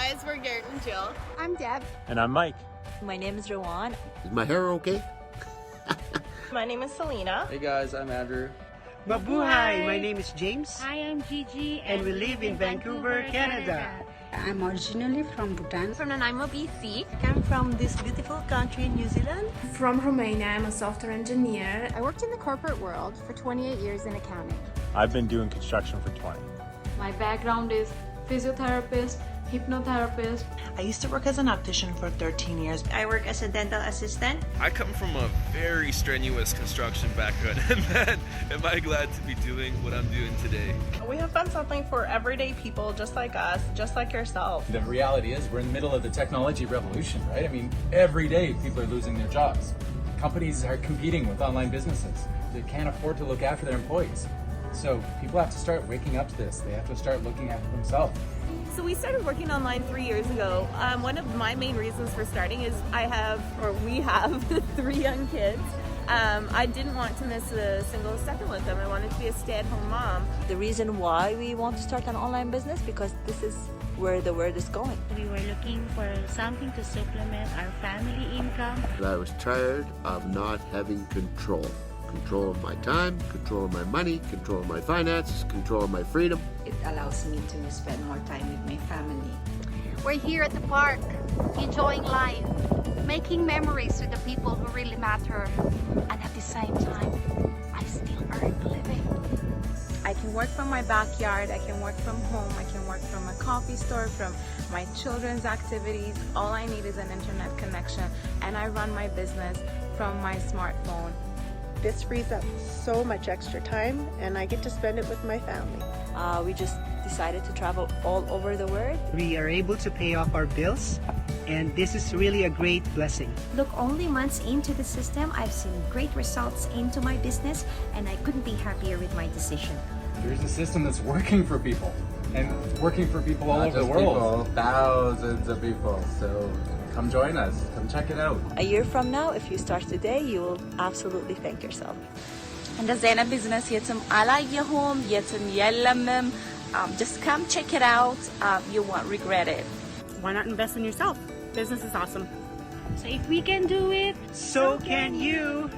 guys, we're Garrett and Jill. I'm Deb. And I'm Mike. My name is Rowan. Is my hair okay? My name is Selena. Hey guys, I'm Andrew. Mabuhay! My name is James. Hi, I'm Gigi. And we live in Vancouver, Canada. I'm originally from Bhutan. From Nanaimo, BC. I'm from this beautiful country, New Zealand. From Romania, I'm a software engineer. I worked in the corporate world for 28 years in accounting. I've been doing construction for 20. My background is physiotherapist, hypnotherapist. I used to work as an optician for 13 years. I work as a dental assistant. I come from a very strenuous construction background, and man, am I glad to be doing what I'm doing today. We have found something for everyday people just like us, just like yourself. The reality is we're in the middle of the technology revolution, right? I mean, every day people are losing their jobs. Companies are competing with online businesses. They can't afford to look after their employees. So people have to start waking up to this. They have to start looking after themselves. So we started working online 3 years ago. One of my main reasons for starting is we have 3 young kids. I didn't want to miss a single second with them. I wanted to be a stay-at-home mom. The reason why we want to start an online business, because this is where the world is going. We were looking for something to supplement our family income. I was tired of not having control. Control of my time, control of my money, control of my finances, control of my freedom. It allows me to spend more time with my family. We're here at the park, enjoying life, making memories with the people who really matter. And at the same time, I still earn a living. I can work from my backyard, I can work from home, I can work from a coffee store, from my children's activities. All I need is an internet connection, and I run my business from my smartphone. This frees up so much extra time, and I get to spend it with my family. We just decided to travel all over the world. We are able to pay off our bills, and this is really a great blessing. Look, only months into the system, I've seen great results into my business, and I couldn't be happier with my decision. There's a system that's working for people, and it's working for people all Not over the just world. people, thousands of people. So come join us. Come check it out. A year from now, if you start today, you will absolutely thank yourself. And das eine Business hier zum Allerhome, jetzt in Yellamim. Just come check it out. You won't regret it. Why not invest in yourself? Business is awesome. So if we can do it, So can you!